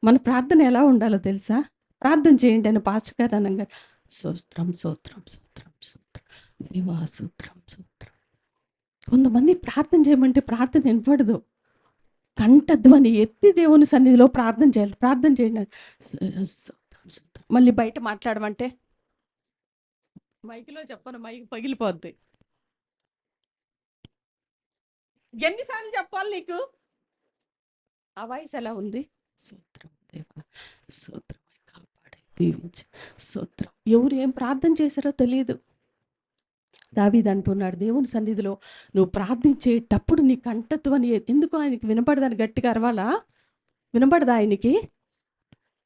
మన ప్రార్థన ఎలా ఉండాలో తెలుసా? ప్రార్థన చేయండి అని పాస్టర్ గారు అనంగానే స్తోత్రం, స్తోత్రం, స్తోత్రం, స్తోత్రం, దేవా స్తోత్రం, స్తోత్రం. కొంతమంది ప్రార్థన చేయమంటే ప్రార్థన వినపడదు. కంఠధ్వని ఎత్తి దేవుని సన్నిధిలో ప్రార్థన చేయాలి. ప్రార్థన చేయండి అని. స్తోత్రం, స్తోత్రం. మళ్ళీ బయట మాట్లాడమంటే మైక్‌లో చెప్పను, మైక్ పగిలిపోద్ది. ఎన్నిసార్లు చెప్పాలి నీకు? ఆ వాయిస్ ఎలా ఉంది? స్తోత్రం దేవా, స్తోత్రం, కాపాడి దీవించి స్తోత్రం. ఎవరు ఏం ప్రార్థన చేశారో తెలియదు. దావీదు అంటున్నాడు, దేవుని సన్నిధిలో నువ్వు ప్రార్థించేటప్పుడు నీ కంఠధ్వని ఎందుకు ఆయనకి వినపడదని గట్టిగా అరవాలా? వినపడదా ఆయనకి?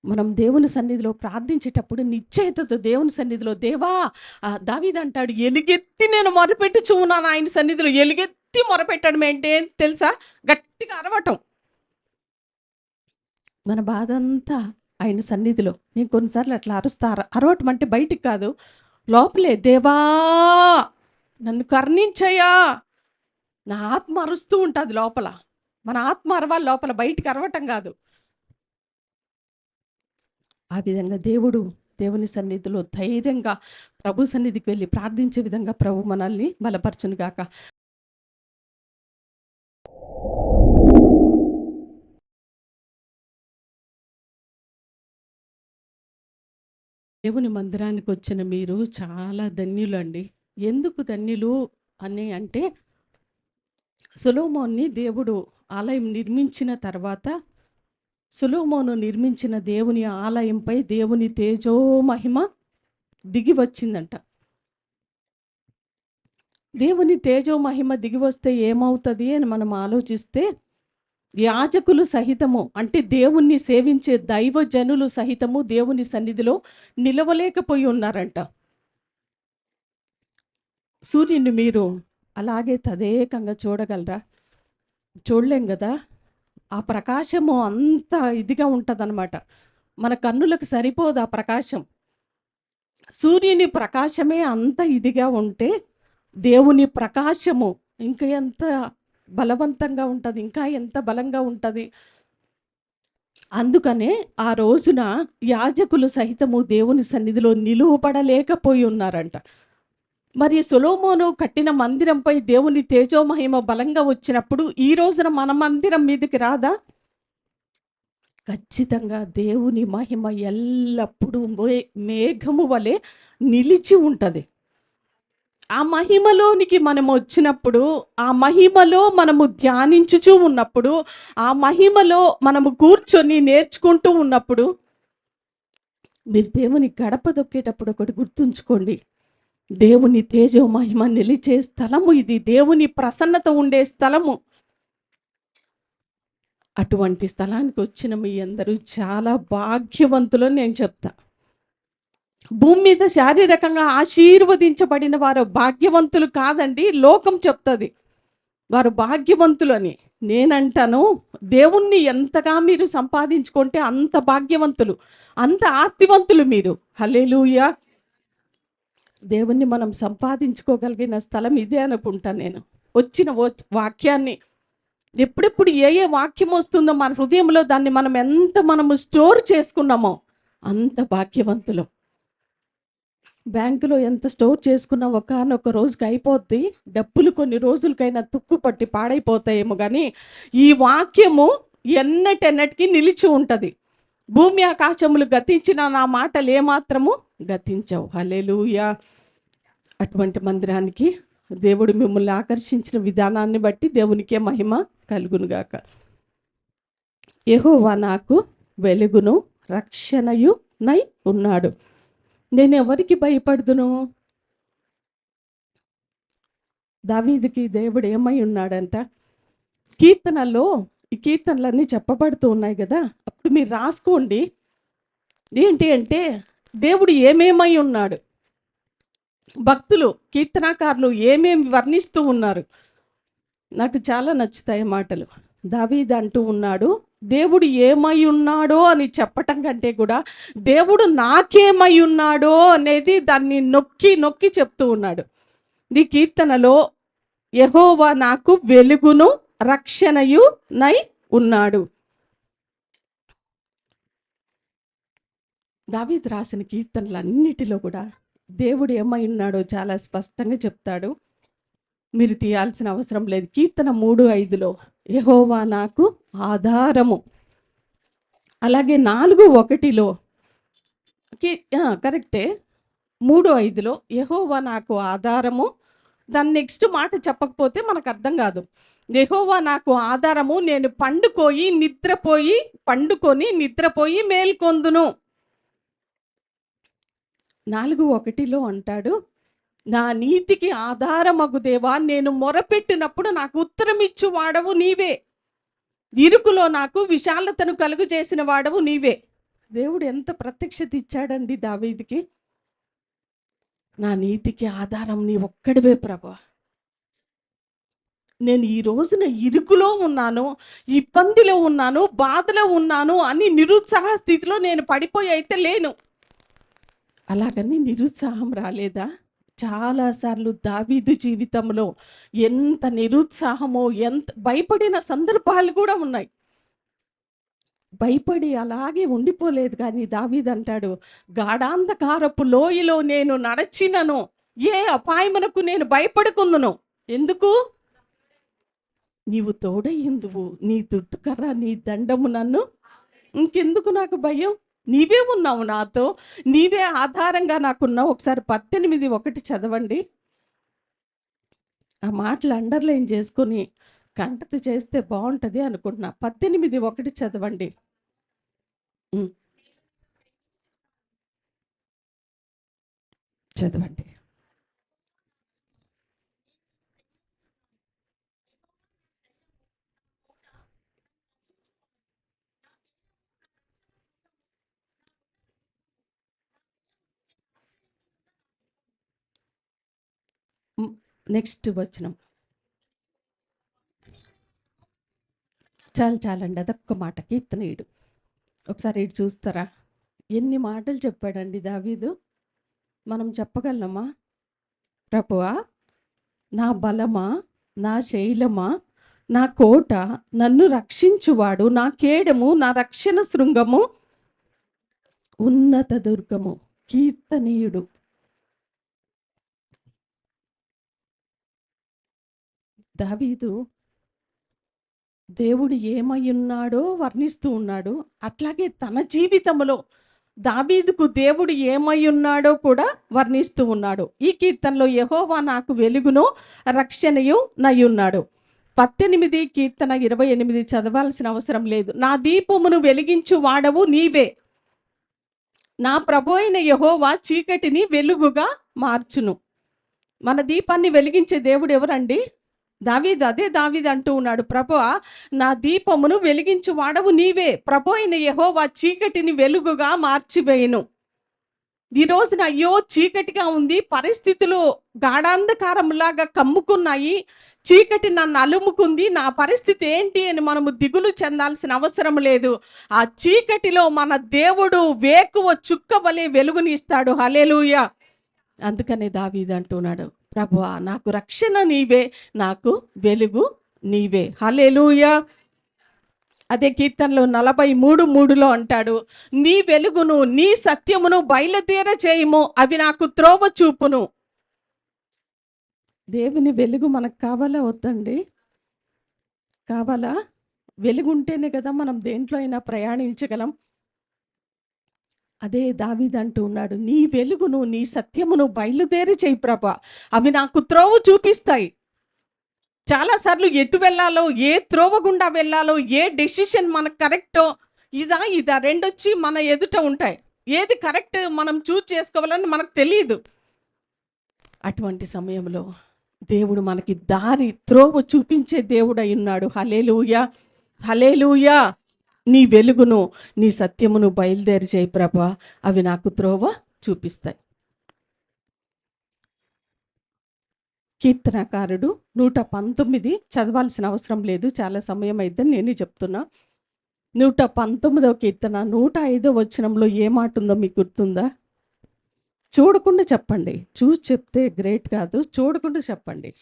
మనం దేవుని సన్నిధిలో ప్రార్థించేటప్పుడు నిశ్చయితతో దేవుని సన్నిధిలో దేవా, దావీదు అంటాడు, ఎలుగెత్తి నేను మొరపెట్టుచున్నాను ఆయన సన్నిధిలో. ఎలుగెత్తి మొరపెట్టడం ఏంటి తెలుసా? గట్టిగా అరవటం. మన బాధ అంతా ఆయన సన్నిధిలో. నేను కొన్నిసార్లు అట్లా అరుస్తా. అరవటం అంటే బయటికి కాదు, లోపలే. దేవా నన్ను కరుణించయ్యా. నా ఆత్మ అరుస్తూ ఉంటుంది లోపల. మన ఆత్మ అరవాలి లోపల, బయటికి అరవటం కాదు. ఆ విధంగా దేవుని సన్నిధిలో ధైర్యంగా ప్రభు సన్నిధికి వెళ్ళి ప్రార్థించే విధంగా ప్రభు మనల్ని బలపరచును గాక. దేవుని మందిరానికి వచ్చిన మీరు చాలా ధన్యులు అండి. ఎందుకు ధన్యులు అని అంటే, సొలొమోన్ని దేవుడు ఆలయం నిర్మించిన తర్వాత, సొలొమోను నిర్మించిన దేవుని ఆలయంపై దేవుని తేజో మహిమ దిగి వచ్చిందంట. దేవుని తేజో మహిమ దిగి వస్తే ఏమవుతుంది అని మనం ఆలోచిస్తే, యాజకులు సహితము అంటే దేవుణ్ణి సేవించే దైవ జనులు సహితము దేవుని సన్నిధిలో నిలవలేకపోయి ఉన్నారంట. సూర్యుని మీరు అలాగే తదేకంగా చూడగలరా? చూడలేం కదా. ఆ ప్రకాశము అంత ఇదిగా ఉంటుందన్నమాట. మన కన్నులకు సరిపోదు ఆ ప్రకాశం. సూర్యుని ప్రకాశమే అంత ఇదిగా ఉంటే, దేవుని ప్రకాశము ఇంకా ఎంత బలవంతంగా ఉంటుంది, ఇంకా ఎంత బలంగా ఉంటుంది. అందుకనే ఆ రోజున యాజకులు సహితము దేవుని సన్నిధిలో నిలువబడలేకపోయి ఉన్నారంట. మరి సొలొమోను కట్టిన మందిరంపై దేవుని తేజోమహిమ బలంగా వచ్చినప్పుడు ఈ రోజున మన మందిరం మీదకి రాదా? ఖచ్చితంగా దేవుని మహిమ ఎల్లప్పుడూ మేఘము వలె నిలిచి ఉంటుంది. ఆ మహిమలోనికి మనం వచ్చినప్పుడు, ఆ మహిమలో మనము ధ్యానించుచూ ఉన్నప్పుడు, ఆ మహిమలో మనము కూర్చొని నేర్చుకుంటూ ఉన్నప్పుడు, మీరు దేవుని గడప దొక్కేటప్పుడు ఒకటి గుర్తుంచుకోండి, దేవుని తేజో మహిమ నిలిచే స్థలము ఇది. దేవుని ప్రసన్నత ఉండే స్థలము. అటువంటి స్థలానికి వచ్చిన మీ అందరూ చాలా భాగ్యవంతులని నేను చెప్తా. భూమి మీద శారీరకంగా ఆశీర్వదించబడిన వారు భాగ్యవంతులు కాదండి, లోకం చెప్తుంది వారు భాగ్యవంతులు అని. నేనంటాను, దేవుణ్ణి ఎంతగా మీరు సంపాదించుకుంటే అంత భాగ్యవంతులు, అంత ఆస్తివంతులు మీరు. హల్లెలూయా. దేవుణ్ణి మనం సంపాదించుకోగలిగిన స్థలం ఇదే అనుకుంటా నేను. వచ్చిన వాక్యాన్ని ఎప్పుడెప్పుడు ఏ ఏ వాక్యం వస్తుందో మన హృదయంలో దాన్ని మనము స్టోర్ చేసుకున్నామో అంత భాగ్యవంతులు. బ్యాంకులో ఎంత స్టోర్ చేసుకున్నా ఒకానొక రోజుకి అయిపోద్ది. డబ్బులు కొన్ని రోజులకైనా తుప్పు పట్టి పాడైపోతాయేమో, కానీ ఈ వాక్యము ఎన్నటెన్నటికి నిలిచి ఉంటుంది. భూమి ఆకాశములు గతించిన నా మాటలు ఏమాత్రము గతించవు. హల్లెలూయా. అటువంటి మందిరానికి దేవుడు మిమ్మల్ని ఆకర్షించిన విధానాన్ని బట్టి దేవునికే మహిమ కలుగునుగాక. యెహోవా నాకు వెలుగును రక్షణయు నై ఉన్నాడు. నేను ఎవరికి భయపడుదును? దావీదుకి దేవుడు ఏమై ఉన్నాడంట? కీర్తనల్లో ఈ కీర్తనలన్నీ చెప్పబడుతూ ఉన్నాయి కదా, అప్పుడు మీరు రాసుకోండి. ఏంటి అంటే దేవుడు ఏమేమై ఉన్నాడు, భక్తులు కీర్తనాకారులు ఏమేమి వర్ణిస్తూ ఉన్నారు. నాకు చాలా నచ్చుతాయి మాటలు. దావీదు అంటూ ఉన్నాడు, దేవుడు ఏమై ఉన్నాడో అని చెప్పటం కంటే కూడా దేవుడు నాకేమై ఉన్నాడో అనేది దాన్ని నొక్కి నొక్కి చెప్తూ ఉన్నాడు. ఈ కీర్తనలో యెహోవా నాకు వెలుగును రక్షణయు నై ఉన్నాడు. దావీదు రాసిన కీర్తనలన్నిటిలో కూడా దేవుడు ఏమై ఉన్నాడో చాలా స్పష్టంగా చెప్తాడు. మీరు తీయాల్సిన అవసరం లేదు. కీర్తన 3:5లో యెహోవా నాకు ఆధారము. అలాగే 4:1లో కరెక్టే. 3:5లో యెహోవా నాకు ఆధారము. దాని నెక్స్ట్ మాట చెప్పకపోతే మనకు అర్థం కాదు. యెహోవా నాకు ఆధారము, నేను పండుకొని నిద్రపోయి మేల్కొందును. 4:1లో అంటాడు, నా నీతికి ఆధారమగు దేవా, నేను మొరపెట్టినప్పుడు నాకు ఉత్తరం ఇచ్చు వాడవు నీవే. ఇరుకులో నాకు విశాలతను కలుగు చేసిన వాడవు నీవే. దేవుడు ఎంత ప్రత్యక్షత ఇచ్చాడండి దావీదుకి. నా నీతికి ఆధారం నీ ఒక్కడివే ప్రభా. నేను ఈ రోజున ఇరుకులో ఉన్నాను, ఇబ్బందిలో ఉన్నాను, బాధలో ఉన్నాను అని నిరుత్సాహ స్థితిలో నేను పడిపోయి అయితే లేను. అలాగని నిరుత్సాహం రాలేదా? చాలాసార్లు దావీదు జీవితంలో ఎంత నిరుత్సాహమో, ఎంత భయపడిన సందర్భాలు కూడా ఉన్నాయి. భయపడి అలాగే ఉండిపోలేదు. కానీ దావీదు అంటాడు, గాఢాంధకారపు లోయలో నేను నడచినను ఏ అపాయమునకు నేను భయపడుకుందును. ఎందుకు? నీవు తోడయ్యిందువు, నీ తుట్టుకర్ర నీ దండము నన్ను, ఇంకెందుకు నాకు భయం? నీవే ఉన్నావు నాతో, నీవే ఆధారంగా నాకున్నావు. ఒకసారి 18:1 చదవండి. ఆ మాటలు అండర్లైన్ చేసుకొని కంటత చేస్తే బాగుంటుంది అనుకుంటున్నా. 18:1 చదవండి. చదవండి. నెక్స్ట్ వచనం. చాలండి, అదొక్క మాట. కీర్తనీయుడు ఒకసారి ఇటు చూస్తారా? ఎన్ని మాటలు చెప్పాడండి దావీదు. మనం చెప్పగలమా? ప్రభువా, నా బలమా, నా శైలమా, నా కోట, నన్ను రక్షించువాడు, నా కేడము, నా రక్షణ శృంగము, ఉన్నత దుర్గము. కీర్తనీయుడు. దావీదు దేవుడు ఏమై ఉన్నాడో వర్ణిస్తూ ఉన్నాడు. అట్లాగే తన జీవితంలో దావీదుకు దేవుడు ఏమై ఉన్నాడో కూడా వర్ణిస్తూ ఉన్నాడు. ఈ కీర్తనలో యెహోవా నాకు వెలుగును రక్షణయు నయ్యున్నాడు. 18 కీర్తన 28 చదవాల్సిన అవసరం లేదు. నా దీపమును వెలిగించు వాడవు నీవే. నా ప్రభు అయిన యెహోవా చీకటిని వెలుగుగా మార్చును. మన దీపాన్ని వెలిగించే దేవుడు ఎవరండి? అదే దావీదు అంటూ ఉన్నాడు, ప్రభువా, నా దీపమును వెలిగించు వాడవు నీవే. ప్రభు అయిన యెహోవా చీకటిని వెలుగుగా మార్చివేయును. ఈ రోజున అయ్యో చీకటిగా ఉంది, పరిస్థితులు గాఢాంధకారంలాగా కమ్ముకున్నాయి, చీకటి నన్ను అలుముకుంది, నా పరిస్థితి ఏంటి అని మనము దిగులు చెందాల్సిన అవసరం లేదు. ఆ చీకటిలో మన దేవుడు వేకువ చుక్క వలె వెలుగునిస్తాడు. హల్లెలూయా. అందుకనే దావీదు అంటున్నాడు, ప్రభువా, నాకు రక్షణ నీవే, నాకు వెలుగు నీవే. హల్లెలూయా. అదే కీర్తనలో 43:3లో అంటాడు, నీ వెలుగును నీ సత్యమును బయలుదేర చేయము, అవి నాకు త్రోవ చూపును. దేవుని వెలుగు మనకు కావాలా వద్దండి? కావాలా? వెలుగుంటేనే కదా మనం దేంట్లో అయినా ప్రయాణించగలం. అదే దావీదు అంటూ ఉన్నాడు, నీ వెలుగును నీ సత్యమును బయలుదేరి చేయి ప్రభా, అవి నాకు త్రోవ చూపిస్తాయి. చాలాసార్లు ఎటు వెళ్ళాలో, ఏ త్రోవ గుండా వెళ్ళాలో, ఏ డెసిషన్ మనకు కరెక్టో, ఇదా రెండొచ్చి మన ఎదుట ఉంటాయి. ఏది కరెక్ట్ మనం చూజ్ చేసుకోవాలని మనకు తెలియదు. అటువంటి సమయంలో దేవుడు మనకి త్రోవ చూపించే దేవుడు అయి ఉన్నాడు. హల్లెలూయా, హల్లెలూయా. నీ వెలుగును నీ సత్యమును బయలుదేరి చేయి ప్రభా, అవి నాకు త్రోవ చూపిస్తాయి. కీర్తనకారుడు 119 చదవాల్సిన అవసరం లేదు, చాలా సమయం అయిద్దని నేనే చెప్తున్నా. 119వ కీర్తన 105వ వచనంలో ఏ మాట ఉందో మీకు గుర్తుందా? చూడకుండా చెప్పండి. చూసి చెప్తే గ్రేట్ కాదు, చూడకుండా చెప్పండి.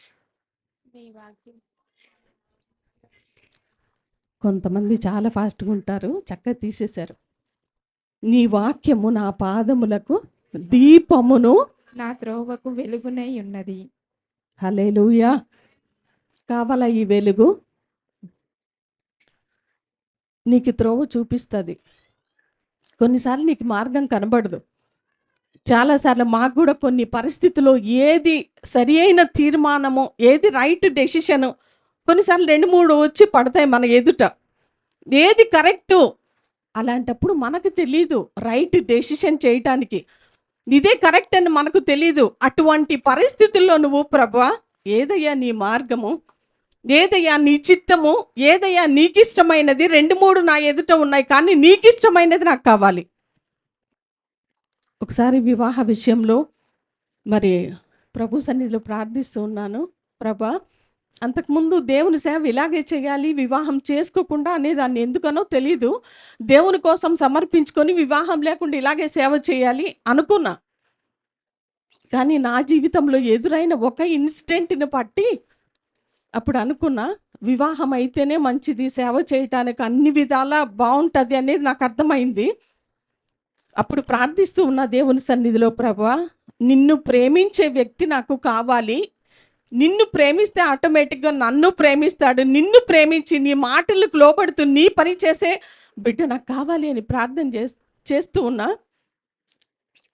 కొంతమంది చాలా ఫాస్ట్గా ఉంటారు, చక్కగా తీసేశారు. నీ వాక్యము నా పాదములకు దీపమును. నా త్రోవకు వెలుగునై ఉన్నది. హల్లెలూయా. కావాలా ఈ వెలుగు? నీకు త్రోవ చూపిస్తుంది. కొన్నిసార్లు నీకు మార్గం కనబడదు. చాలాసార్లు మాకు కూడా కొన్ని పరిస్థితుల్లో ఏది సరి అయిన తీర్మానము, ఏది రైట్ డెసిషను, కొన్నిసార్లు 2-3 వచ్చి పడతాయి మన ఎదుట. ఏది కరెక్టు, అలాంటప్పుడు మనకు తెలీదు రైట్ డెసిషన్ చేయటానికి. ఇదే కరెక్ట్ అని మనకు తెలీదు. అటువంటి పరిస్థితుల్లో నువ్వు ప్రభువా, ఏదయ్యా నీ మార్గము, ఏదయ్యా నీ చిత్తము, ఏదయ్యా నీకు ఇష్టమైనది, 2-3 నా ఎదుట ఉన్నాయి, కానీ నీకు ఇష్టమైనది నాకు కావాలి. ఒకసారి వివాహ విషయంలో మరి ప్రభు సన్నిధిలో ప్రార్థిస్తూ ఉన్నాను. ప్రభా, అంతకుముందు దేవుని సేవ ఇలాగే చేయాలి, వివాహం చేసుకోకుండా అనేదాన్ని, ఎందుకనో తెలీదు. దేవుని కోసం సమర్పించుకొని వివాహం లేకుండా ఇలాగే సేవ చేయాలి అనుకున్నా. కానీ నా జీవితంలో ఎదురైన ఒక ఇన్సిడెంట్ని బట్టి అప్పుడు అనుకున్నా, వివాహం అయితేనే మంచిది, సేవ చేయటానికి అన్ని విధాలా బాగుంటుంది అనేది నాకు అర్థమైంది. అప్పుడు ప్రార్థిస్తూ ఉన్న దేవుని సన్నిధిలో, ప్రభువా, నిన్ను ప్రేమించే వ్యక్తి నాకు కావాలి. నిన్ను ప్రేమిస్తే ఆటోమేటిక్గా నన్ను ప్రేమిస్తాడు. నిన్ను ప్రేమించి నీ మాటలకు లోబడుతూ నీ పని చేసే బిడ్డ నాకు కావాలి అని ప్రార్థన చేస్తూ ఉన్నా.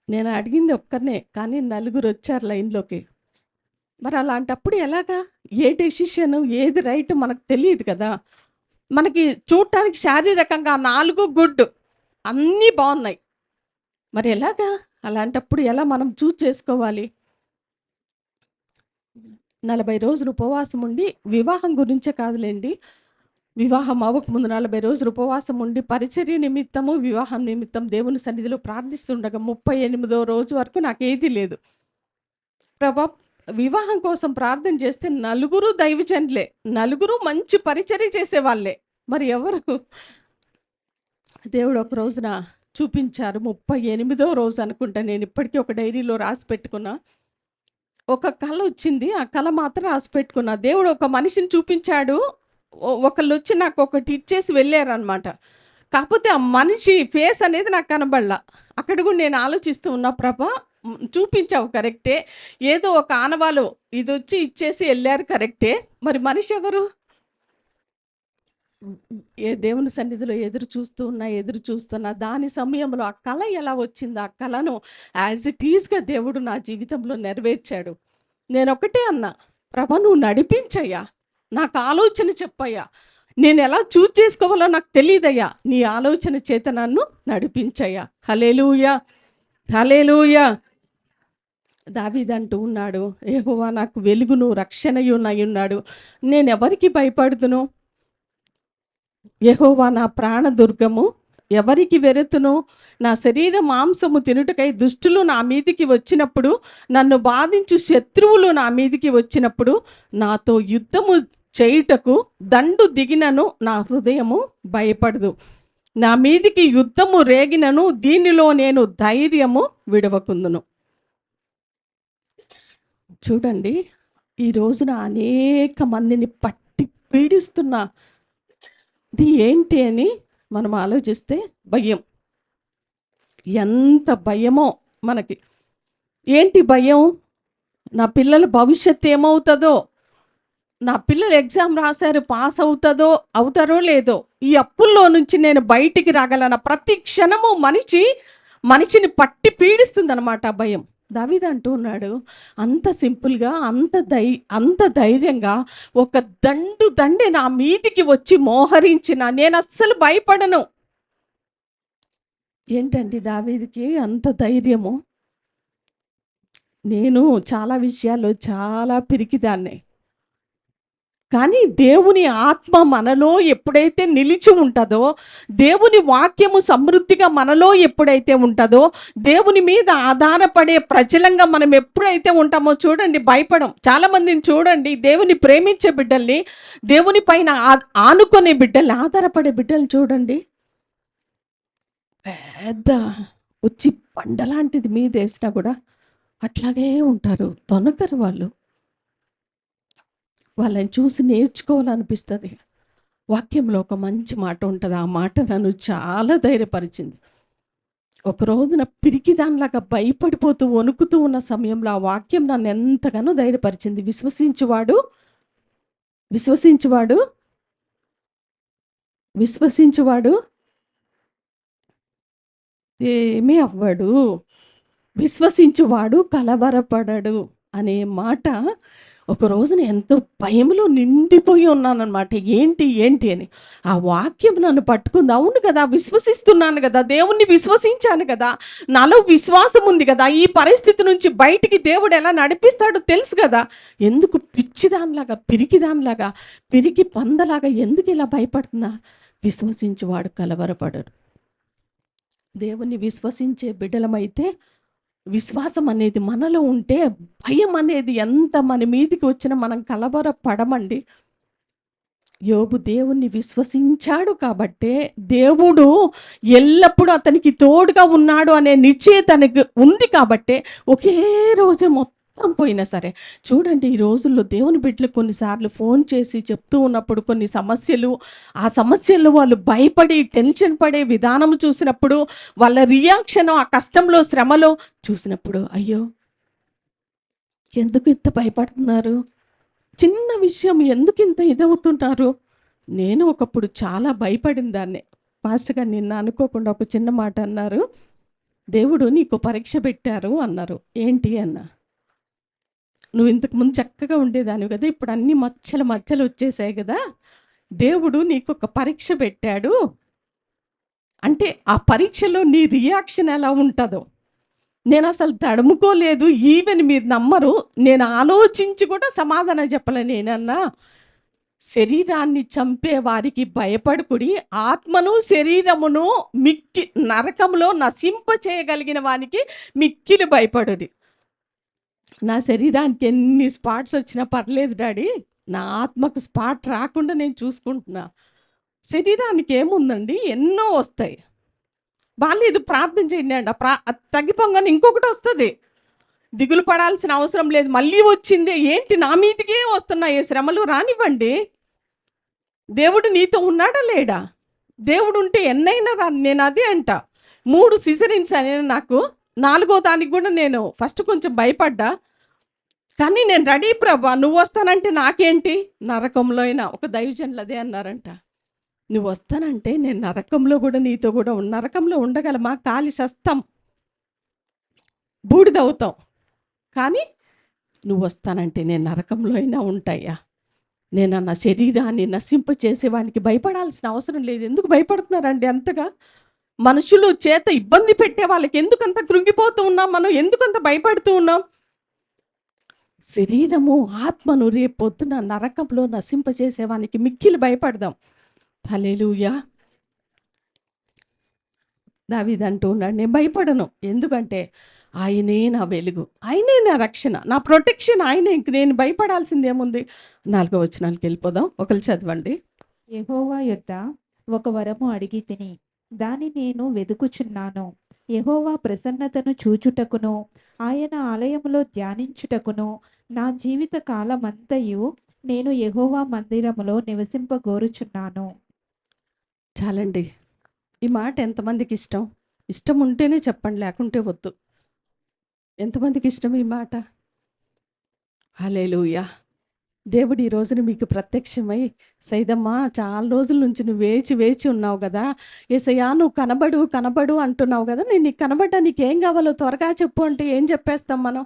నేను అడిగింది ఒక్కరినే, కానీ 4 వచ్చారు లైన్లోకి. మరి అలాంటప్పుడు ఎలాగా? ఏ డెసిషన్ ఏది రైట్ మనకు తెలియదు కదా. మనకి చూడటానికి శారీరకంగా 4 గుడ్, అన్నీ బాగున్నాయి. మరి ఎలాగా? అలాంటప్పుడు ఎలా మనం చూజ్ చేసుకోవాలి? 40 రోజులు ఉపవాసం ఉండి, వివాహం గురించే కాదులేండి, వివాహం అవ్వకముందు 40 రోజులు ఉపవాసం ఉండి పరిచర్య నిమిత్తము, వివాహం నిమిత్తం దేవుని సన్నిధిలో ప్రార్థిస్తుండగా 38వ రోజు వరకు నాకేదీ లేదు. ప్రభా, వివాహం కోసం ప్రార్థన చేస్తే 4 దైవజనులే, 4 మంచి పరిచర్య చేసేవాళ్ళే, మరి ఎవరు? దేవుడు ఒక రోజున చూపించారు. 38వ రోజు అనుకుంటా, నేను ఇప్పటికీ ఒక డైరీలో రాసి పెట్టుకున్నా. ఒక కళ వచ్చింది, ఆ కళ మాత్రం రాసి పెట్టుకున్నా. దేవుడు ఒక మనిషిని చూపించాడు. ఒకళ్ళు వచ్చి నాకు ఒకటి ఇచ్చేసి వెళ్ళారనమాట. కాకపోతే ఆ మనిషి ఫేస్ అనేది నాకు కనబడలా. అక్కడ కూడా నేను ఆలోచిస్తూ ఉన్నా, ప్రభా, చూపించావు కరెక్టే, ఏదో ఒక ఆనవాలు ఇది వచ్చి ఇచ్చేసి వెళ్ళారు కరెక్టే, మరి మనిషి ఎవరు? ఏ దేవుని సన్నిధిలో ఎదురు చూస్తున్నా. దాని సమయంలో ఆ కళ ఎలా వచ్చింది, ఆ కళను యాజ్ ఇట్ ఈజ్గా దేవుడు నా జీవితంలో నెరవేర్చాడు. నేను ఒకటే అన్నా, ప్రభా, నువ్వు నడిపించయ్యా, నాకు ఆలోచన చెప్పయ్యా, నేను ఎలా చూజ్ చేసుకోవాలో నాకు తెలియదయ్యా, నీ ఆలోచన చేత నన్ను నడిపించయ్యా. హల్లెలూయా, హల్లెలూయా. దావీదంటూ ఉన్నాడు, యెహోవా నాకు వెలుగును రక్షణయునై ఉన్నాడు, నేను ఎవరికి భయపడుదును? యెహోవా నా ప్రాణదుర్గము, ఎవరికి వెరెతును? నా శరీర మాంసము తినుటకై దుష్టులు నా మీదికి వచ్చినప్పుడు, నన్ను బాధించు శత్రువులు నా మీదికి వచ్చినప్పుడు, నాతో యుద్ధము చేయుటకు దండు దిగినను నా హృదయము భయపడదు. నా మీదికి యుద్ధము రేగినను దీనిలో నేను ధైర్యము విడవకుందును. చూడండి, ఈ రోజున అనేక మందిని పట్టి పీడిస్తున్న ఇది ఏంటి అని మనం ఆలోచిస్తే, భయం. ఎంత భయమో మనకి. ఏంటి భయం? నా పిల్లల భవిష్యత్తు ఏమవుతుందో, నా పిల్లలు ఎగ్జామ్ రాశారు, పాస్ అవుతారో లేదో, ఈ అప్పుల్లో నుంచి నేను బయటికి రాగలనా? ప్రతి క్షణము మనిషిని పట్టి పీడిస్తుందన్నమాట ఆ భయం. దావీదు అంటూ ఉన్నాడు, అంత సింపుల్గా, అంత ధైర్యంగా ఒక దండి నా మీదికి వచ్చి మోహరించిన నేను అస్సలు భయపడను. ఏంటండి దావీదుకి అంత ధైర్యము? నేను చాలా విషయాల్లో చాలా పిరికిదాన్నే, కానీ దేవుని ఆత్మ మనలో ఎప్పుడైతే నిలిచి ఉంటుందో, దేవుని వాక్యము సమృద్ధిగా మనలో ఎప్పుడైతే ఉంటుందో, దేవుని మీద ఆధారపడే ప్రజలంగా మనం ఎప్పుడైతే ఉంటామో, చూడండి, భయపడం. చాలామందిని చూడండి, దేవుని ప్రేమించే బిడ్డల్ని, దేవుని పైన ఆనుకునే బిడ్డల్ని, ఆధారపడే బిడ్డల్ని చూడండి, పెద్ద వచ్చి పండలాంటిది మీద వేసినా కూడా అట్లాగే ఉంటారు, తొనకరు వాళ్ళు. వాళ్ళని చూసి నేర్చుకోవాలనిపిస్తుంది. వాక్యంలో ఒక మంచి మాట ఉంటుంది, ఆ మాట నన్ను చాలా ధైర్యపరిచింది. ఒక రోజున పిరికిదానిలాగా భయపడిపోతూ వణుకుతూ ఉన్న సమయంలో ఆ వాక్యం నన్ను ఎంతగానో ధైర్యపరిచింది. విశ్వసించువాడు విశ్వసించువాడు విశ్వసించువాడు ఏమీ అవ్వడు, విశ్వసించువాడు కలవరపడడు అనే మాట ఒక రోజున ఎంతో భయంలో నిండిపోయి ఉన్నానన్నమాట. ఏంటి ఏంటి అని ఆ వాక్యం నన్ను పట్టుకుంది. అవును కదా, విశ్వసిస్తున్నాను కదా, దేవుణ్ణి విశ్వసించాను కదా, నాలో విశ్వాసం ఉంది కదా, ఈ పరిస్థితి నుంచి బయటికి దేవుడు ఎలా నడిపిస్తాడో తెలుసు కదా, ఎందుకు పిచ్చిదానిలాగా పిరికి పందలాగా ఎందుకు ఇలా భయపడుతున్నా? విశ్వసించువాడు కలవరపడడు. దేవుణ్ణి విశ్వసించే బిడ్డలమైతే విశ్వాసం అనేది మనలో ఉంటే భయం అనేది ఎంత మన మీదికి వచ్చినా మనం కలవరపడమండి. యోబు దేవుణ్ణి విశ్వసించాడు కాబట్టే దేవుడు ఎల్లప్పుడూ అతనికి తోడుగా ఉన్నాడు అనే నిశ్చయత తనకి ఉంది కాబట్టే ఒకే రోజే మొత్తం పోయినా సరే. చూడండి, ఈ రోజుల్లో దేవుని బిడ్డలు కొన్నిసార్లు ఫోన్ చేసి చెప్తూ ఉన్నప్పుడు కొన్ని సమస్యలు, ఆ సమస్యల్లో వాళ్ళు భయపడి టెన్షన్ పడే విధానం చూసినప్పుడు, వాళ్ళ రియాక్షన్ ఆ కష్టంలో శ్రమలో చూసినప్పుడు, అయ్యో ఎందుకు ఇంత భయపడుతున్నారు, చిన్న విషయం ఎందుకు ఇంత ఇదవుతుంటారు. నేను ఒకప్పుడు చాలా భయపడిన దాన్ని. పాస్టర్ గారు నిన్న అనుకోకుండా ఒక చిన్న మాట అన్నారు, దేవుడు నీకు పరీక్ష పెట్టారు అన్నారు. ఏంటి అన్న, నువ్వు ఇంతకు ముందు చక్కగా ఉండేదానివి కదా, ఇప్పుడు అన్ని మచ్చలు వచ్చేసాయి కదా, దేవుడు నీకు ఒక పరీక్ష పెట్టాడు అంటే ఆ పరీక్షలో నీ రియాక్షన్ ఎలా ఉంటుందో నేను అసలు తడుముకోలేదు. ఈవెన్ మీరు నమ్మరు, నేను ఆలోచించి కూడా సమాధానం చెప్పలే. నేనన్నా, శరీరాన్ని చంపే వారికి భయపడుకుడి, ఆత్మను శరీరమును నరకంలో నశింప చేయగలిగిన వానికి మిక్కిలి భయపడుడి. నా శరీరానికి ఎన్ని స్పాట్స్ వచ్చినా పర్లేదు డాడీ, నా ఆత్మకు స్పాట్ రాకుండా నేను చూసుకుంటున్నా. శరీరానికి ఏముందండి, ఎన్నో వస్తాయి. బాలేదు, ప్రార్థన చేయండి అండి, తగ్గిపోగానే ఇంకొకటి వస్తుంది. దిగులు పడాల్సిన అవసరం లేదు. మళ్ళీ వచ్చిందే ఏంటి, నా మీదికే వస్తున్నాయి శ్రమలు, రానివ్వండి. దేవుడు నీతో ఉన్నాడా లేడా? దేవుడు ఉంటే ఎన్నైనా రాని. నేను అదే అంట, 3 సిజరిన్స్ అయినా నాకు, 4వ దానికి కూడా నేను ఫస్ట్ కొంచెం భయపడ్డా, కానీ నేను రెడీ ప్రభా, నువ్వు వస్తానంటే నాకేంటి. నరకంలో అయినా ఒక దైవజనులు అదే అన్నారంట, నువ్వు వస్తానంటే నేను నరకంలో కూడా నీతో కూడా నరకంలో ఉండగలమా, కాలి సస్తాం, బూడిదవుతాం, కానీ నువ్వు వస్తానంటే నేను నరకంలో అయినా ఉంటాయా. నేను నా శరీరాన్ని నశింప చేసేవానికి భయపడాల్సిన అవసరం లేదు. ఎందుకు భయపడుతున్నారండి అంతగా? మనుషులు చేత ఇబ్బంది పెట్టే వాళ్ళకి ఎందుకంత కృంగిపోతూ ఉన్నాం మనం, ఎందుకంత భయపడుతూ ఉన్నాం? శరీరము ఆత్మను రేపొద్దున నరకంలో నశింపచేసేవానికి మిక్కిలి భయపడదాం. హల్లెలూయా. దావీదు అంటూ ఉన్నాడు, నేను భయపడను, ఎందుకంటే ఆయనే నా వెలుగు, ఆయనే నా రక్షణ, నా ప్రొటెక్షన్ ఆయనే. ఇంక నేను భయపడాల్సింది ఏముంది? 4వ వచనానికి వెళ్ళిపోదాం, ఒకరు చదవండి. యెహోవా యొద్ద ఒక వరము అడిగి తిని దాని నేను వెదుకుచున్నాను. యెహోవా ప్రసన్నతను చూచుటకును ఆయన ఆలయములో ధ్యానించుటకును నా జీవిత కాలమంతయు నేను యెహోవా మందిరములో నివసింపగోరుచున్నాను. చాలండి, ఈ మాట ఎంతమందికి ఇష్టం? ఇష్టం ఉంటేనే చెప్పండి, లేకుంటే వద్దు. ఎంతమందికి ఇష్టం ఈ మాట? హల్లెలూయా. దేవుడు ఈ రోజున మీకు ప్రత్యక్షమై, సైదమ్మా చాలా రోజుల నుంచి నువ్వు వేచి ఉన్నావు కదా, యేసయ్యా నువ్వు కనబడు అంటున్నావు కదా, నేను నీకు కనబడ్డా, నీకేం కావాలో త్వరగా చెప్పు అంటే ఏం చెప్పేస్తాం మనం?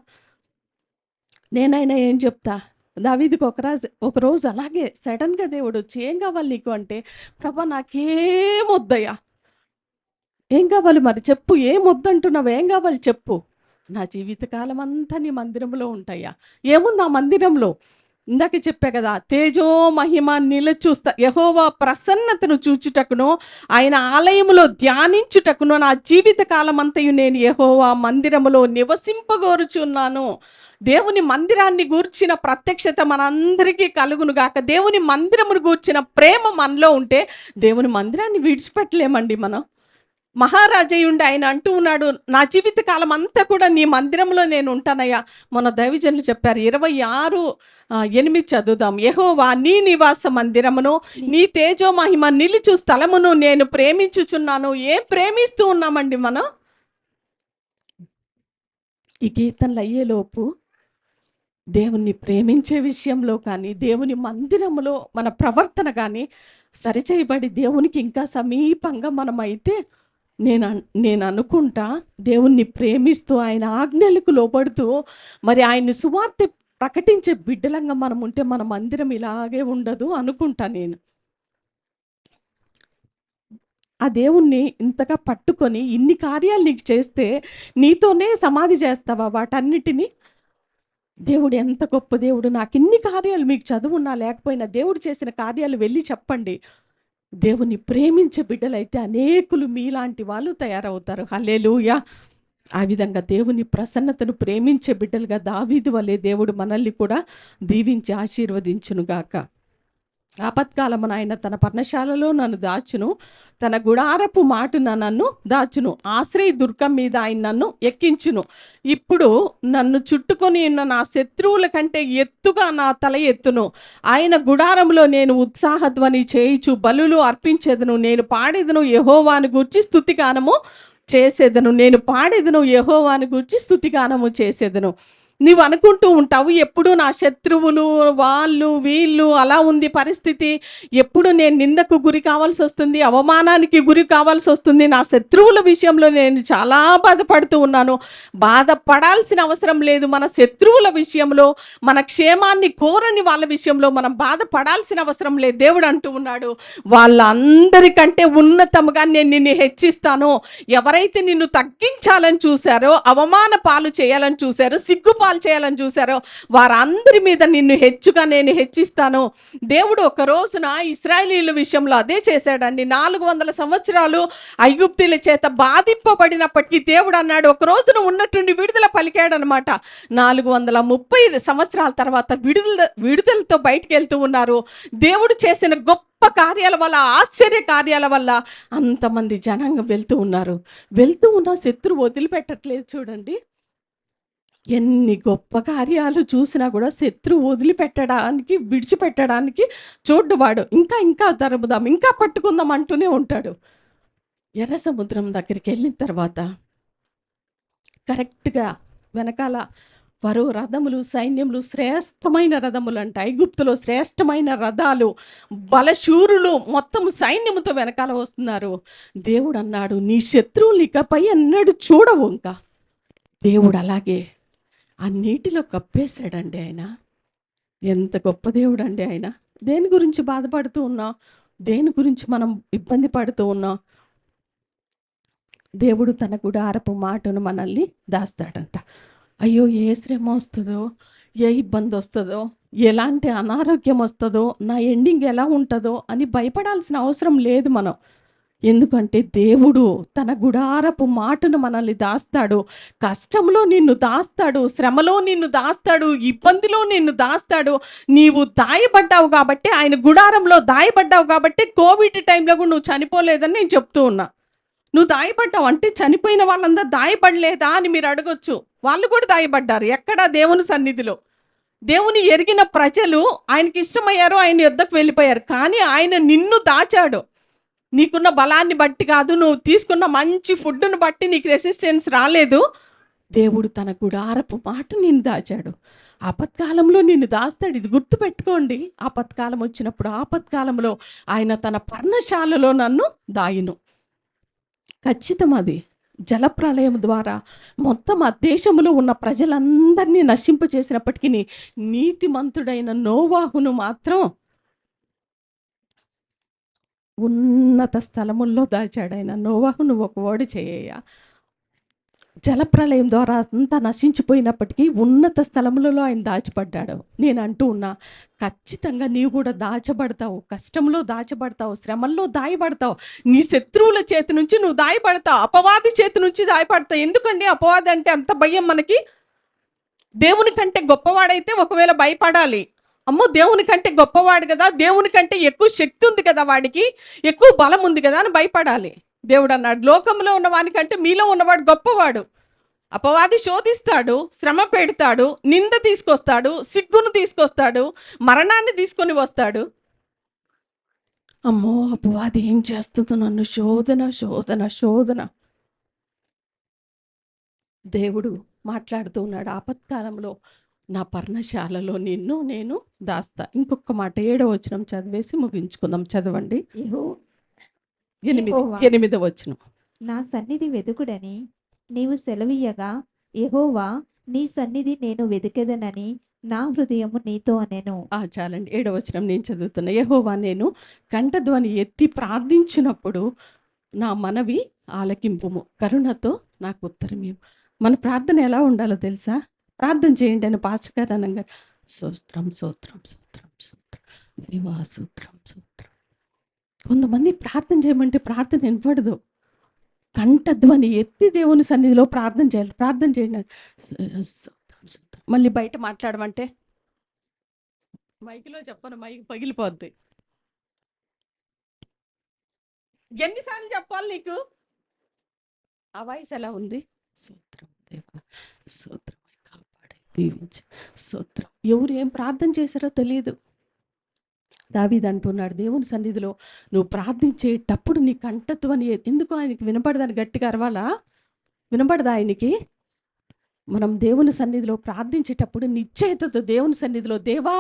నేనైనా ఏం చెప్తా? దావీదుకి ఒకరోజు అలాగే సడన్గా దేవుడు వచ్చి, ఏం కావాలి నీకు అంటే, ప్రభా నాకేం వద్దయ్యా. ఏం కావాలి మరి చెప్పు, ఏం వద్దంటున్నావు, ఏం కావాలి చెప్పు. నా జీవితకాలం అంతా నీ మందిరంలో ఉంటాయా. ఏముంది ఆ మందిరంలో? ఇందాక చెప్పా కదా, తేజో మహిమ నిలచూస్తా, యెహోవా ప్రసన్నతను చూచుటకును ఆయన ఆలయములో ధ్యానించుటకును నా జీవిత కాలమంతయు నేను యెహోవా మందిరములో నివసింపగోరుచున్నాను. దేవుని మందిరాన్ని గూర్చిన ప్రత్యక్షత మనందరికీ కలుగును గాక. దేవుని మందిరమును గూర్చిన ప్రేమ మనలో ఉంటే దేవుని మందిరాన్ని విడిచిపెట్టలేమండి మనం. మహారాజయ్యుండి ఆయన అంటూ ఉన్నాడు, నా జీవిత కాలం అంతా కూడా నీ మందిరంలో నేను ఉంటానయ్యా. మన దైవజనులు చెప్పారు, 26:8 చదువుదాం. యెహోవా నీ నివాస మందిరమును నీ తేజో మహిమ నిలుచు స్థలమును నేను ప్రేమించుచున్నాను. ఏం ప్రేమిస్తూ ఉన్నామండి మనం? ఈ కీర్తనలు అయ్యేలోపు దేవుణ్ణి ప్రేమించే విషయంలో కానీ, దేవుని మందిరంలో మన ప్రవర్తన కానీ సరిచేయబడి దేవునికి ఇంకా సమీపంగా మనమైతే నేను అనుకుంటా, దేవుణ్ణి ప్రేమిస్తూ ఆయన ఆజ్ఞలకు లోబడుతూ మరి ఆయన్ని సువార్త ప్రకటించే బిడ్డలంగా మనం ఉంటే మన మందిరం ఇలాగే ఉండదు అనుకుంటా నేను. ఆ దేవుణ్ణి ఇంతగా పట్టుకొని ఇన్ని కార్యాలు నీకు చేస్తే నీతోనే సమాధి చేస్తావా వాటన్నిటినీ? దేవుడు ఎంత గొప్ప దేవుడు! నాకు ఇన్ని కార్యాలు, మీకు చదువున్నా లేకపోయినా దేవుడు చేసిన కార్యాలు వెళ్ళి చెప్పండి. దేవుని ప్రేమించే బిడ్డలైతే అనేకులు మీలాంటి వాళ్ళు తయారవుతారు. హల్లెలూయా! ఆ విధంగా దేవుని ప్రసన్నతను ప్రేమించే బిడ్డలుగా దావీదు వలె దేవుడు మనల్ని కూడా దీవించి ఆశీర్వదించునుగాక. ఆపత్కాలమున ఆయన తన పర్ణశాలలో నన్ను దాచును, తన గుడారపు మాటున నన్ను దాచును, ఆశ్రయ దుర్గం మీద ఆయన నన్ను ఎక్కించును. ఇప్పుడు నన్ను చుట్టుకొని ఉన్న నా శత్రువుల కంటే ఎత్తుగా నా తల ఎత్తును. ఆయన గుడారంలో నేను ఉత్సాహధ్వని చేయుచు బలులు అర్పించేదను. నేను పాడేదను యెహోవాను గూర్చి స్తుతిగానము చేసేదను. నేను పాడేదను యెహోవాను గూర్చి స్తుతిగానము చేసేదను. నీవు అనుకుంటూ ఉంటావు, ఎప్పుడు నా శత్రువులు వాళ్ళు వీళ్ళు అలా ఉంది పరిస్థితి, ఎప్పుడు నేను నిందకు గురి కావాల్సి వస్తుంది, అవమానానికి గురి కావాల్సి వస్తుంది, నా శత్రువుల విషయంలో నేను చాలా బాధపడుతూ ఉన్నాను. బాధపడాల్సిన అవసరం లేదు. మన శత్రువుల విషయంలో, మన క్షేమాన్ని కోరని వాళ్ళ విషయంలో మనం బాధపడాల్సిన అవసరం లేదు. దేవుడు అంటూ ఉన్నాడు, వాళ్ళందరికంటే ఉన్నతముగా నేను నిన్ను హెచ్చిస్తాను. ఎవరైతే నిన్ను తగ్గించాలని చూశారో, అవమాన పాలు చేయాలని చూశారో, సిగ్గుపాలు చేయాలని చూశారో వారందరి మీద నిన్ను హెచ్చుగా నేను హెచ్చిస్తాను. దేవుడు ఒక రోజున ఇశ్రాయేలీయుల విషయంలో అదే చేశాడండి. 400 సంవత్సరాలు ఐగుప్తీయుల చేత బాధింపబడినప్పటికీ దేవుడు అన్నాడు, ఒక రోజున ఉన్నట్టుండి విడుదల పలికాడనమాట. 430 సంవత్సరాల తర్వాత విడుదలతో బయటికి వెళ్తూ ఉన్నారు. దేవుడు చేసిన గొప్ప కార్యాల వల్ల, ఆశ్చర్య కార్యాల వల్ల అంతమంది జనాంగం వెళ్తూ ఉన్నారు. వెళ్తూ ఉన్న శత్రువు వదిలిపెట్టట్లేదు. చూడండి, ఎన్ని గొప్ప కార్యాలు చూసినా కూడా శత్రువు వదిలిపెట్టడానికి, విడిచిపెట్టడానికి చూడ్డువాడు. ఇంకా తరుముదాం, ఇంకా పట్టుకుందాం అంటూనే ఉంటాడు. ఎర్ర సముద్రం దగ్గరికి వెళ్ళిన తర్వాత కరెక్ట్గా వెనకాల వరో రథములు, సైన్యములు, శ్రేష్టమైన రథములు అంట. ఐగుప్తులో శ్రేష్టమైన రథాలు, బలశూరులు మొత్తం సైన్యముతో వెనకాల వస్తున్నారు. దేవుడు అన్నాడు, నీ శత్రువులు ఇకపై అన్నాడు చూడవు. ఇంకా దేవుడు అలాగే ఆ నీటిలో కప్పేశాడండి. ఆయన ఎంత గొప్ప దేవుడు అండి. ఆయన దేని గురించి బాధపడుతూ ఉన్నాం, దేని గురించి మనం ఇబ్బంది పడుతూ ఉన్నాం? దేవుడు తన గుడారపు మాటను మనల్ని దాస్తాడంట. అయ్యో, ఏ శ్రమ వస్తుందో, ఏ ఇబ్బంది వస్తుందో, ఎలాంటి అనారోగ్యం వస్తుందో, నా ఎండింగ్ ఎలా ఉంటుందో అని భయపడాల్సిన అవసరం లేదు మనం. ఎందుకంటే దేవుడు తన గుడారపు మాటను మనల్ని దాస్తాడు. కష్టంలో నిన్ను దాస్తాడు, శ్రమలో నిన్ను దాస్తాడు, ఇబ్బందిలో నిన్ను దాస్తాడు. నీవు దాయబడ్డావు కాబట్టి, ఆయన గుడారంలో దాయబడ్డావు కాబట్టి కోవిడ్ టైంలో కూడా నువ్వు చనిపోలేదని నేను చెప్తూ ఉన్నా. నువ్వు దాయబడ్డావు అంటే చనిపోయిన వాళ్ళందరూ దాయబడలేదా అని మీరు అడగొచ్చు. వాళ్ళు కూడా దాయబడ్డారు. ఎక్కడ? దేవుని సన్నిధిలో. దేవుని ఎరిగిన ప్రజలు ఆయనకి ఇష్టమయ్యారు, ఆయన యొద్దకు వెళ్ళిపోయారు. కానీ ఆయన నిన్ను దాచాడు. నీకున్న బలాన్ని బట్టి కాదు, నువ్వు తీసుకున్న మంచి ఫుడ్ను బట్టి నీకు రెసిస్టెన్స్ రాలేదు. దేవుడు తన గుడారపు మాట నిన్ను దాచాడు. ఆపత్కాలంలో నిన్ను దాస్తాడు. ఇది గుర్తుపెట్టుకోండి. ఆపత్కాలం వచ్చినప్పుడు, ఆపత్కాలంలో ఆయన తన పర్ణశాలలో నన్ను దాయును. ఖచ్చితం. అది జలప్రళయం ద్వారా మొత్తం ఆ దేశంలో ఉన్న ప్రజలందరినీ నశింపచేసినప్పటికీ నీతిమంతుడైన నోవాహును మాత్రం ఉన్నత స్థలముల్లో దాచాడు ఆయన. నోవాహు, నువ్వు ఒక ఓడ చేయ. జలప్రళయం ద్వారా అంతా నశించిపోయినప్పటికీ ఉన్నత స్థలములలో ఆయన దాచబడ్డాడు. నేను అంటూ ఉన్నా, ఖచ్చితంగా నీవు కూడా దాచబడతావు. కష్టంలో దాచబడతావు, శ్రమల్లో దాయబడతావు, నీ శత్రువుల చేతి నుంచి నువ్వు దాయబడతావు, అపవాది చేతి నుంచి దాయపడతావు. ఎందుకండి అపవాది అంటే అంత భయం మనకి? దేవుని కంటే గొప్పవాడైతే ఒకవేళ భయపడాలి. అమ్మో, దేవుని కంటే గొప్పవాడు కదా, దేవుని కంటే ఎక్కువ శక్తి ఉంది కదా, వాడికి ఎక్కువ బలం ఉంది కదా అని భయపడాలి. దేవుడు అన్నాడు, లోకంలో ఉన్నవానికంటే మీలో ఉన్నవాడు గొప్పవాడు. అపవాది శోధిస్తాడు, శ్రమ పెడతాడు, నింద తీసుకొస్తాడు, సిగ్గును తీసుకొస్తాడు, మరణాన్ని తీసుకొని వస్తాడు. అమ్మో, అపవాది ఏం చేస్తుందో నన్ను శోధన శోధన శోధన. దేవుడు మాట్లాడుతూ ఉన్నాడు. ఆపత్కాలంలో నా పర్ణశాలలో నిన్ను నేను దాస్తా. ఇంకొక మాట 7వ వచనం చదివేసి ముగించుకుందాం. చదవండి. యెహో 8 యెహోవా 8వ వచనం. నా సన్నిధి వెదుకుడని నీవు సెలవీయగా, యెహోవా నీ సన్నిధి నేను వెదికెదనని నా హృదయము నీతో అనెను. చాలండి. 7వ వచనం నేను చదువుతున్నా. యెహోవా నేను కంఠధ్వని ఎత్తి ప్రార్థించినప్పుడు నా మనవి ఆలకింపుము, కరుణతో నాకు ఉత్తరమివ్వు. మన ప్రార్థన ఎలా ఉండాలో తెలుసా? ప్రార్థన చేయండి అని పాస్టర్ గారు అనగా స్తోత్రం స్తోత్రం స్తోత్రం స్తోత్రం దేవా స్తోత్రం స్తోత్రం. కొంతమంది ప్రార్థన చేయమంటే ప్రార్థన వినపడదు. కంఠధ్వని ఎత్తి దేవుని సన్నిధిలో ప్రార్థన చేయాలి. ప్రార్థన చేయండి. స్తోత్రం స్తోత్రం. మళ్ళీ బయట మాట్లాడమంటే మైక్లో చెప్పను, మైక్ పగిలిపోద్ది. ఎన్నిసార్లు చెప్పాలి నీకు? ఆ వాయిస్ ఎలా ఉంది? స్తోత్రం దేవా స్తోత్రం, కాపాడే దీవించి స్తోత్రం. ఎవరు ఏం ప్రార్థన చేశారో తెలియదు. దావీదు అంటున్నాడు, దేవుని సన్నిధిలో నువ్వు ప్రార్థించేటప్పుడు నీ కంఠధ్వని ఎందుకు ఆయనకి వినపడదని గట్టిగా అరవాలా? వినపడదా ఆయనకి? మనం దేవుని సన్నిధిలో ప్రార్థించేటప్పుడు నిశ్చయితతో దేవుని సన్నిధిలో దేవా,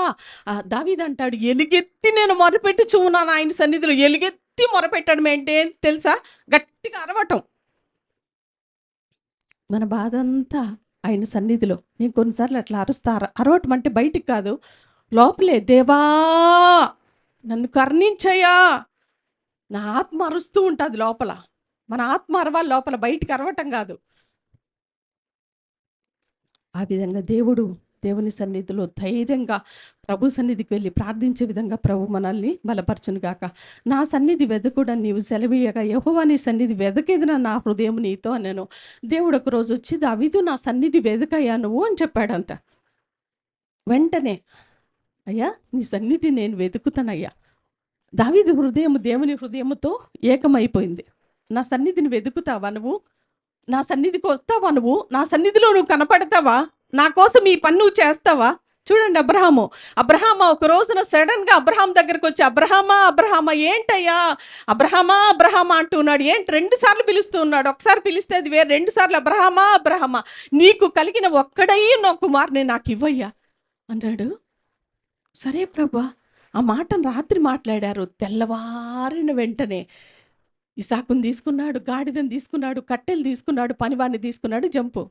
దావీదు అంటాడు, ఎలుగెత్తి నేను మొరపెట్టుచు ఉన్నాను ఆయన సన్నిధిలో. ఎలుగెత్తి మొరపెట్టడం ఏంటి తెలుసా? గట్టిగా అరవటం. మన బాధ అంతా ఆయన సన్నిధిలో. నేను కొన్నిసార్లు అట్లా అరుస్తా. అరవటం అంటే బయటికి కాదు, లోపలే. దేవా నన్ను కరుణించయ్యా. నా ఆత్మ అరుస్తూ ఉంటుంది లోపల. మన ఆత్మ అరవాలి లోపల, బయటికి అరవటం కాదు. ఆ విధంగా దేవుని సన్నిధిలో ధైర్యంగా ప్రభు సన్నిధికి వెళ్ళి ప్రార్థించే విధంగా ప్రభు మనల్ని బలపరచును గాక. నా సన్నిధి వెదకుడని నీవు సెలవీయగా, యెహోవా నీ సన్నిధి వెదకేదిన నా హృదయం నీతో అన్నాను. దేవుడు ఒక రోజు వచ్చి, దావీదు నా సన్నిధి వెదకయ్యా నువ్వు అని చెప్పాడంట. వెంటనే, అయ్యా నీ సన్నిధి నేను వెతుకుతానయ్యా. దావీదు హృదయం దేవుని హృదయముతో ఏకమైపోయింది. నా సన్నిధిని వెతుకుతావా నువ్వు? నా సన్నిధికి వస్తావా నువ్వు? నా సన్నిధిలో నువ్వు కనపడతావా? నా కోసం ఈ పని నువ్వు చేస్తావా? చూడండి, అబ్రహాము ఒక రోజున సడన్గా అబ్రహాం దగ్గరకు వచ్చి, అబ్రహామా ఏంటయ్యా, అబ్రహామా అంటున్నాడు. ఏంటి 2 సార్లు పిలుస్తూ ఉన్నాడు. ఒకసారి పిలిస్తే అది వేరే, 2 సార్లు అబ్రహామా నీకు కలిగిన ఒక్కడైన కుమారుని నాకు ఇవ్వయ్యా అన్నాడు. సరే ప్రభా. ఆ మాటను రాత్రి మాట్లాడారు. తెల్లవారిన వెంటనే ఇసాకుని తీసుకున్నాడు, గాడిదని తీసుకున్నాడు, కట్టెలు తీసుకున్నాడు, పనివాడిని తీసుకున్నాడు, జంపు.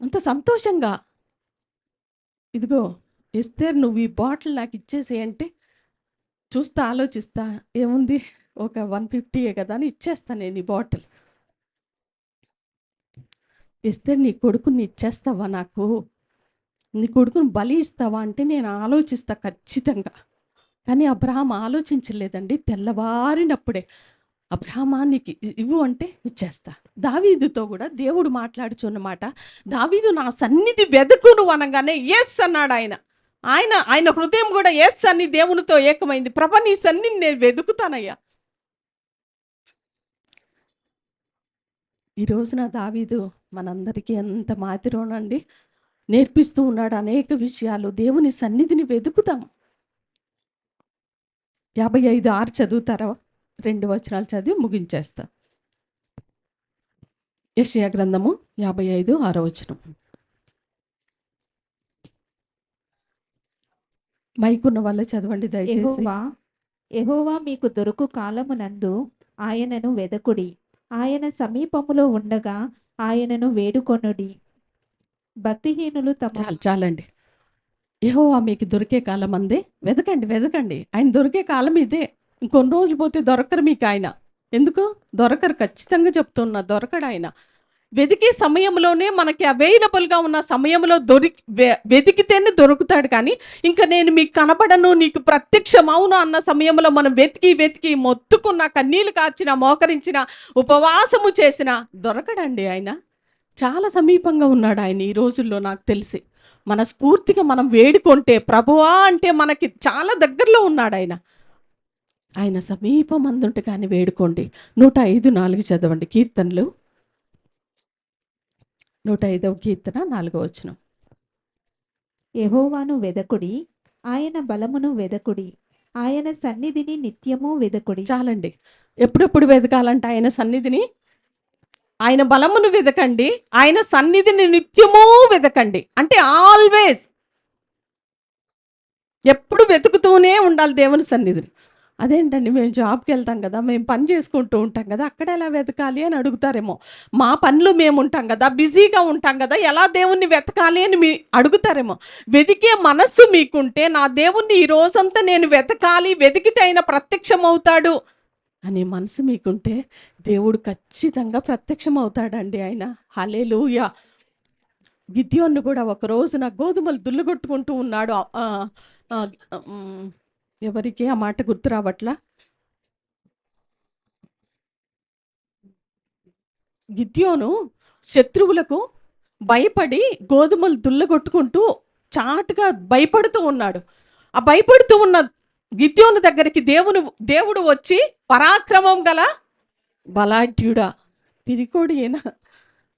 అంత సంతోషంగా, ఇదిగో ఎస్తేర్ నువ్వు ఈ బాటిల్ నాకు ఇచ్చేసేయంటే చూస్తా, ఆలోచిస్తా, ఏముంది ఒక 150 కదా అని ఇచ్చేస్తాను నేను ఈ బాటిల్. ఎస్తేర్ నీ కొడుకుని ఇచ్చేస్తావా నాకు? నీ కొడుకుని బలి ఇస్తావా అంటే నేను ఆలోచిస్తా ఖచ్చితంగా. కానీ అబ్రహాం ఆలోచించలేదండి. తెల్లవారినప్పుడే అబ్రహామా నీకు ఇవ్వు అంటే ఇచ్చేస్తా. దావీదుతో కూడా దేవుడు మాట్లాడుచున్నమాట. దావీదు నా సన్నిధి వెదకు నువ్వు అనగానే ఎస్ అన్నాడు ఆయన. ఆయన హృదయం కూడా ఎస్ అని దేవునితో ఏకమైంది. ప్రభా నీ సన్నిధిని నేను వెతుకుతానయ్యా. ఈ రోజున దావీదు మనందరికీ ఎంత మాదిరోనండి నేర్పిస్తూ ఉన్నాడు అనేక విషయాలు. దేవుని సన్నిధిని వెతుకుతాం. 55:6 చదువుతారా? 2 వచనాలు చదివి ముగించేస్తా. యెషయా గ్రంథము 55:6 వచనం. మైకున్న వాళ్ళే చదవండి దయచేసి. యెహోవా మీకు దొరుకు కాలమునందు ఆయనను వెదకుడి, ఆయన సమీపములో ఉండగా ఆయనను వేడుకొనుడి. భక్తిహీనులు చాలండి. యెహోవా మీకు దొరికే కాలం అందే. వెదకండి. ఆయన దొరికే కాలం ఇదే. ఇంకొన్ని రోజులు పోతే దొరకరు మీకు ఆయన. ఎందుకు దొరకరు? ఖచ్చితంగా చెప్తున్నా, దొరకడు ఆయన. వెతికే సమయంలోనే, మనకి అవైలబుల్గా ఉన్న సమయంలో వెతికితేనే దొరుకుతాడు. కానీ ఇంకా నేను మీకు కనపడను, నీకు ప్రత్యక్షం అవును అన్న సమయంలో మనం వెతికి మొత్తుకున్న, కన్నీళ్ళు కార్చిన, మోకరించిన, ఉపవాసము చేసిన దొరకడండి ఆయన. చాలా సమీపంగా ఉన్నాడు ఆయన ఈ రోజుల్లో. నాకు తెలిసి మనస్ఫూర్తిగా మనం వేడుకుంటే, ప్రభువా అంటే మనకి చాలా దగ్గరలో ఉన్నాడు ఆయన. ఆయన సమీపం అందుంటే కానీ వేడుకోండి. 105:4 చదవండి. కీర్తనలు 105వ కీర్తన 4వ వచనం. యెహోవాను వెదకుడి, ఆయన బలమును వెదకుడి, ఆయన సన్నిధిని నిత్యము వెదకుడి. చాలండి. ఎప్పుడెప్పుడు వెతకాలంటే ఆయన సన్నిధిని? ఆయన బలమును వెదకండి, ఆయన సన్నిధిని నిత్యము వెదకండి. అంటే ఆల్వేస్, ఎప్పుడు వెతుకుతూనే ఉండాలి దేవుని సన్నిధిని. అదేంటండి, మేము జాబ్కి వెళ్తాం కదా, మేము పని చేసుకుంటూ ఉంటాం కదా, అక్కడ ఎలా వెతకాలి అని అడుగుతారేమో. మా పనులు మేము ఉంటాం కదా, బిజీగా ఉంటాం కదా, ఎలా దేవుణ్ణి వెతకాలి అని అడుగుతారేమో. వెతికే మనస్సు మీకుంటే, నా దేవుణ్ణి ఈ రోజంతా నేను వెతకాలి, వెతికితే ఆయన ప్రత్యక్షం అవుతాడు అనే మనసు మీకుంటే, దేవుడు ఖచ్చితంగా ప్రత్యక్షం అవుతాడండి ఆయన. హల్లెలూయా. గిద్యోను కూడా ఒక రోజున గోధుమలు దుల్లుగొట్టుకుంటూ ఉన్నాడు. ఎవరికి ఆ మాట గుర్తు రావట్లా. గిద్యోను శత్రువులకు భయపడి గోధుమలు దుల్లగొట్టుకుంటూ చాటుగా భయపడుతూ ఉన్నాడు. ఆ భయపడుతూ ఉన్న గిద్యోను దగ్గరికి దేవుడు వచ్చి, పరాక్రమం గల బలాఢ్యుడా, పిరికోడు ఈయన,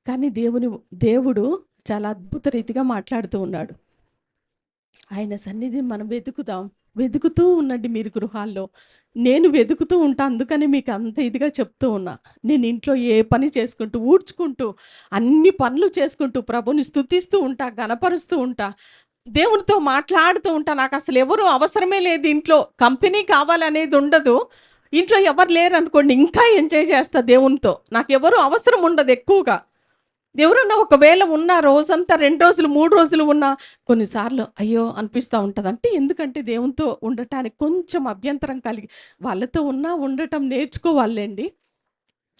కానీ దేవుడు చాలా అద్భుత రీతిగా మాట్లాడుతూ ఉన్నాడు. ఆయన సన్నిధిని మనం వెతుకుతూ ఉండండి మీరు గృహాల్లో. నేను వెతుకుతూ ఉంటా, అందుకని మీకు అంత ఇదిగా చెప్తూ ఉన్నా. నేను ఇంట్లో ఏ పని చేసుకుంటూ, ఊడ్చుకుంటూ, అన్ని పనులు చేసుకుంటూ ప్రభుని స్తుతిస్తూ ఉంటా, గణపరుస్తూ ఉంటా, దేవునితో మాట్లాడుతూ ఉంటా. నాకు అసలు ఎవరు అవసరమే లేదు, ఇంట్లో కంపెనీ కావాలనేది ఉండదు. ఇంట్లో ఎవరు లేరు అనుకోండి, ఇంకా ఎంజాయ్ చేస్తా దేవునితో. నాకు ఎవరు అవసరం ఉండదు ఎక్కువగా. ఎవరన్నా ఒకవేళ ఉన్న రోజంతా 2 రోజులు 3 రోజులు ఉన్నా కొన్నిసార్లు అయ్యో అనిపిస్తూ ఉంటుంది. అంటే ఎందుకంటే దేవునితో ఉండటానికి కొంచెం అభ్యంతరం కలిగి, వాళ్ళతో ఉండటం నేర్చుకోవాలండి.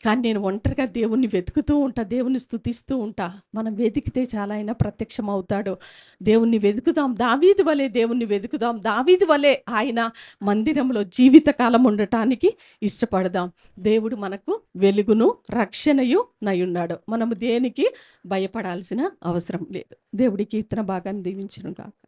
కానీ నేను ఒంటరిగా దేవుణ్ణి వెతుకుతూ ఉంటా, దేవుని స్తుతిస్తూ ఉంటా. మనం వెతికితే చాలా ఆయన ప్రత్యక్షం అవుతాడు. దేవుణ్ణి వెతుకుదాం, దావీదు వలె దేవుణ్ణి వెతుకుదాం. దావీదు వలె ఆయన మందిరంలో జీవితకాలం ఉండటానికి ఇష్టపడదాం. దేవుడు మనకు వెలుగును రక్షణయు నయున్నాడు. మనము దేనికి భయపడాల్సిన అవసరం లేదు. దేవుడి కీర్తన భాగాన్ని దీవించును గాక.